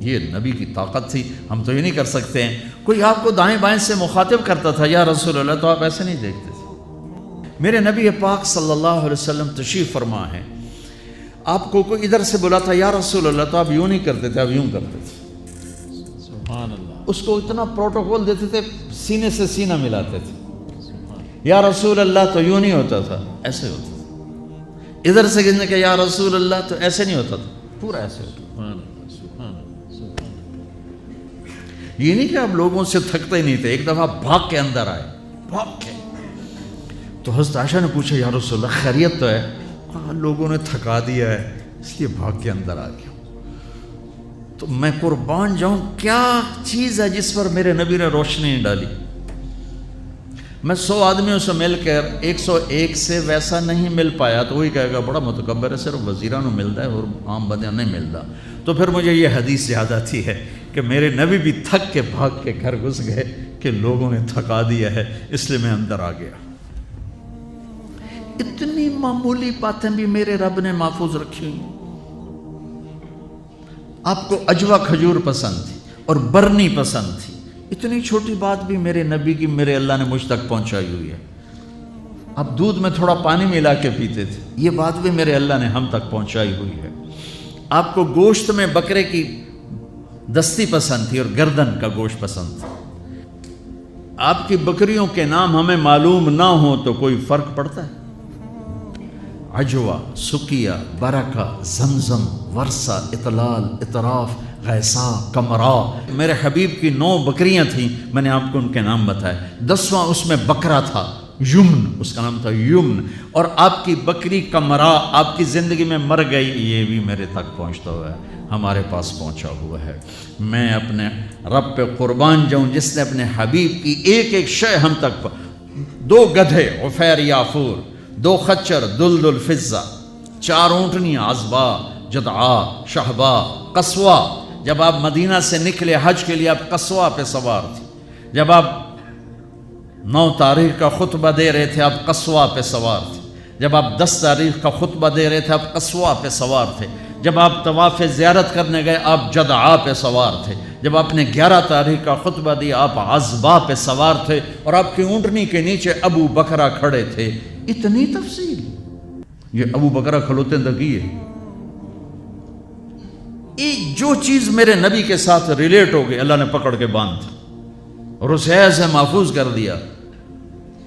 یہ نبی کی طاقت تھی، ہم تو یہ نہیں کر سکتے ہیں۔ کوئی آپ کو دائیں بائیں سے مخاطب کرتا تھا یا رسول اللہ، تو آپ ایسے نہیں دیکھتے تھے۔ میرے نبی پاک صلی اللہ علیہ وسلم تشریف فرما ہے، آپ کو کوئی ادھر سے بلاتا یا رسول اللہ تو آپ یوں نہیں کرتے تھے، آپ یوں کرتے تھے۔ سبحان اللہ، اس کو اتنا پروٹوکول دیتے تھے، سینے سے سینہ ملاتے تھے۔ یا رسول اللہ تو یوں نہیں ہوتا تھا، ایسے ہوتا تھا۔ ادھر سے کہنے کہ یا رسول اللہ تو ایسے نہیں ہوتا تھا، پورا ایسے ہوتا تھا۔ سبحان اللہ، سبحان اللہ، سبحان اللہ۔ یہ نہیں کہ آپ لوگوں سے تھکتے ہی نہیں تھے، ایک دفعہ بھاگ کے اندر آئے، بھاگ کے۔ تو حضرت عائشہ نے پوچھا یا رسول اللہ خیریت تو ہے؟ کہا لوگوں نے تھکا دیا ہے اس لیے بھاگ کے اندر آ گیا۔ تو میں قربان جاؤں، کیا چیز ہے جس پر میرے نبی نے روشنی ڈالی؟ میں 100 آدمیوں سے مل کر 101 سے ویسا نہیں مل پایا تو وہی کہے گا بڑا متکبر ہے، صرف وزیرانوں ملتا ہے اور عام بندیاں نہیں ملتا۔ تو پھر مجھے یہ حدیث یاد آتی ہے کہ میرے نبی بھی تھک کے بھاگ کے گھر گھس گئے کہ لوگوں نے تھکا دیا ہے، اس لیے میں اندر آ گیا۔ اتنی معمولی باتیں بھی میرے رب نے محفوظ رکھی ہوئی۔ آپ کو اجوا کھجور پسند تھی اور برنی پسند تھی، اتنی چھوٹی بات بھی میرے نبی کی میرے اللہ نے مجھ تک پہنچائی ہوئی ہے۔ آپ دودھ میں تھوڑا پانی ملا کے پیتے تھے، یہ بات بھی میرے اللہ نے ہم تک پہنچائی ہوئی ہے۔ آپ کو گوشت میں بکرے کی دستی پسند تھی اور گردن کا گوشت پسند تھا۔ آپ کی بکریوں کے نام ہمیں معلوم نہ ہو تو کوئی فرق پڑتا ہے؟ عجوہ، سکیہ، برکہ، زمزم، ورثہ، اطلال، اطراف، غیسا، کمرا۔ میرے حبیب کی 9 بکریاں تھیں، میں نے آپ کو ان کے نام بتائے۔ 10واں اس میں بکرا تھا، یمن، اس کا نام تھا یمن۔ اور آپ کی بکری کمرا آپ کی زندگی میں مر گئی، یہ بھی میرے تک پہنچتا ہوا ہے، ہمارے پاس پہنچا ہوا ہے۔ میں اپنے رب پہ قربان جاؤں جس نے اپنے حبیب کی ایک ایک شے ہم تک 2 گدھے عفیر یافور، 2 خچر دلدل فضہ، 4 اونٹنیاں عزبا، جدعا، شہبا، قصوہ۔ جب آپ مدینہ سے نکلے حج کے لیے آپ قصوہ پہ سوار تھے۔ جب آپ 9 تاریخ کا خطبہ دے رہے تھے آپ قصوہ پہ سوار تھے۔ جب آپ 10 تاریخ کا خطبہ دے رہے تھے آپ قصوہ پہ سوار تھے۔ جب آپ طواف زیارت کرنے گئے آپ جدعا پہ سوار تھے۔ جب آپ نے 11 تاریخ کا خطبہ دیا آپ عزبا پہ سوار تھے اور آپ کی اونٹنی کے نیچے ابو بکرہ کھڑے تھے۔ اتنی تفصیل، یہ ابو بکرہ کھلوتے دگی ہے۔ جو چیز میرے نبی کے ساتھ ریلیٹ ہو گئی اللہ نے پکڑ کے باندھ اور اسے ایسے محفوظ کر دیا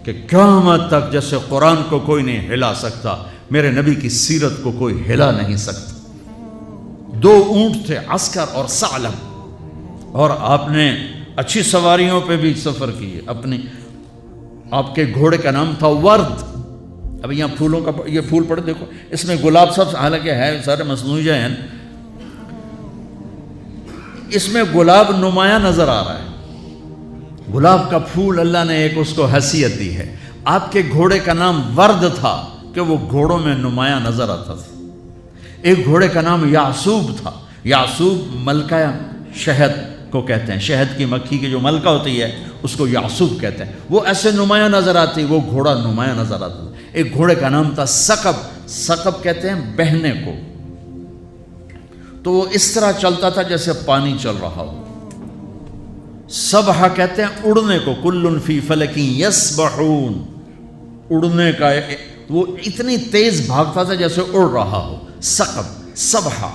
کہ قیامت تک جیسے قرآن کو کوئی نہیں ہلا سکتا، میرے نبی کی سیرت کو کوئی ہلا نہیں سکتا۔ 2 اونٹ تھے، عسکر اور ثعلب، اور آپ نے اچھی سواریوں پہ بھی سفر کیے۔ آپ کے گھوڑے کا نام تھا ورد۔ اب یہاں پھولوں کا یہ پھول پڑے دیکھو، اس میں گلاب سب حالانکہ ہے سارے مصنوعی ہیں، اس میں گلاب نمایاں نظر آ رہا ہے۔ گلاب کا پھول اللہ نے ایک اس کو حیثیت دی ہے۔ آپ کے گھوڑے کا نام ورد تھا کہ وہ گھوڑوں میں نمایاں نظر آتا تھا۔ ایک گھوڑے کا نام یعصوب تھا۔ یعصوب ملکہ شہد کو کہتے ہیں، شہد کی مکھی کی جو ملکہ ہوتی ہے اس کو یعصوب کہتے ہیں۔ وہ ایسے نمایاں نظر آتی، وہ گھوڑا نمایاں نظر آتا تھا۔ ایک گھوڑے کا نام تھا ثقب۔ ثقب کہتے ہیں بہنے کو، تو وہ اس طرح چلتا تھا جیسے پانی چل رہا ہو۔ سبحہ کہتے ہیں اڑنے کو، کل فی فلک یسبحون، اڑنے کا، وہ اتنی تیز بھاگتا تھا جیسے اڑ رہا ہو۔ ثقب، سبحہ،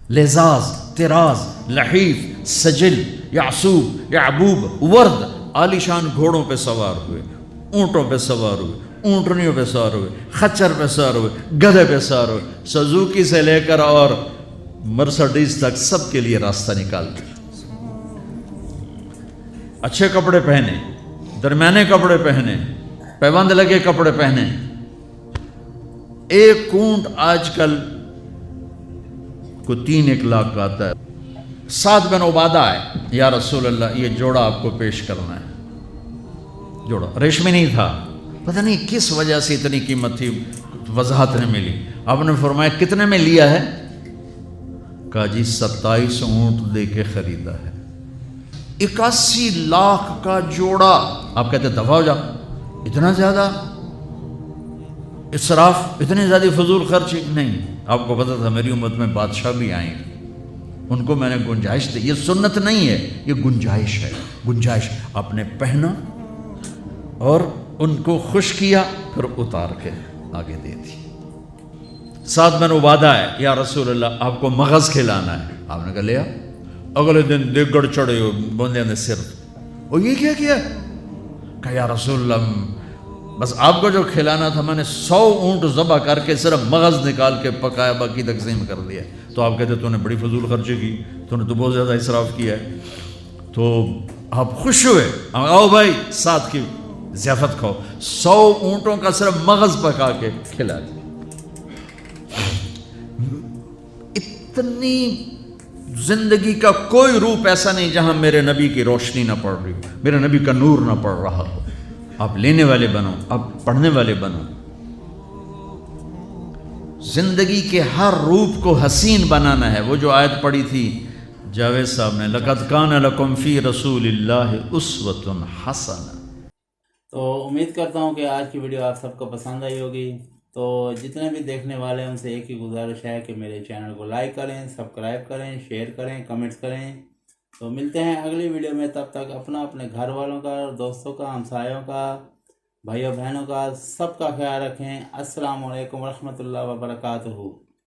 لذاذ، طراز، لحیف، سجل، یعصوب، یعبوب، ورد۔ عالیشان گھوڑوں پہ سوار ہوئے، اونٹوں پہ سوار ہوئے، اونٹنیوں پہ سوار ہوئے، خچر پہ سوار ہوئے، گدھے پہ سوار ہوئے، سزوکی سے لے کر اور مرسڈیز تک سب کے لیے راستہ نکالتے۔ اچھے کپڑے پہنے، درمیانے کپڑے پہنے، پیوند لگے کپڑے پہنے۔ ایک اونٹ آج کل کو 3 لاکھ کا آتا ہے۔ سعد بن عبادہ آئے، یا رسول اللہ یہ جوڑا آپ کو پیش کرنا ہے۔ جوڑا ریشمی نہیں تھا، پتہ نہیں کس وجہ سے اتنی قیمت تھی، وضاحت نہیں ملی۔ آپ نے فرمایا کتنے میں لیا ہے؟ کہا جی 27 اونٹ دے کے خریدا ہے۔ 81 لاکھ کا جوڑا۔ آپ کہتے دفع ہو جا، اتنا زیادہ اسراف، اتنی زیادہ فضول خرچی؟ نہیں، آپ کو پتا تھا میری امت میں بادشاہ بھی آئیں گے، ان کو میں نے گنجائش دی. یہ سنت نہیں ہے، یہ گنجائش ہے. گنجائش آپ نے پہنا اور ان کو خوش کیا، پھر اتار کے آگے دے دی. سعد بن عبادہ ہے، یا رسول اللہ آپ کو مغز کھلانا ہے. آپ نے کہا لیا. اگلے دن دیگڑ چڑھے ہو بندے نے سر. اور یہ کیا کیا؟ کہا یا رسول اللہ بس آپ کو جو کھلانا تھا میں نے 100 اونٹ ذبح کر کے صرف مغز نکال کے پکایا، باقی تقسیم کر دیا. تو آپ کہتے تو نے بڑی فضول خرچی کی، تو نے تو بہت زیادہ اسراف کیا ہے. تو آپ خوش ہوئے، آؤ بھائی ساتھ کی ضیافت کھاؤ. 100 اونٹوں کا صرف مغز پکا کے کھلا دیا. اتنی زندگی کا کوئی روپ ایسا نہیں جہاں میرے نبی کی روشنی نہ پڑ رہی ہو، میرے نبی کا نور نہ پڑ رہا ہو. آپ لینے والے بنو، آپ پڑھنے والے بنو. زندگی کے ہر روپ کو حسین بنانا ہے. وہ جو آیت پڑھی تھی جاوید صاحب نے، لَقَدْ كَانَ لَكُمْ فِي رَسُولِ اللَّهِ أُسْوَةٌ حَسَنَةٌ. تو امید کرتا ہوں کہ آج کی ویڈیو آپ سب کو پسند آئی ہوگی. تو جتنے بھی دیکھنے والے ہیں ان سے ایک ہی گزارش ہے کہ میرے چینل کو لائک کریں، سبسکرائب کریں، شیئر کریں، کمنٹس کریں. تو ملتے ہیں اگلی ویڈیو میں. تب تک اپنے گھر والوں کا، دوستوں کا، ہمسایوں کا، بھائیوں بہنوں کا، سب کا خیال رکھیں. السلام علیکم ورحمۃ اللہ وبرکاتہ.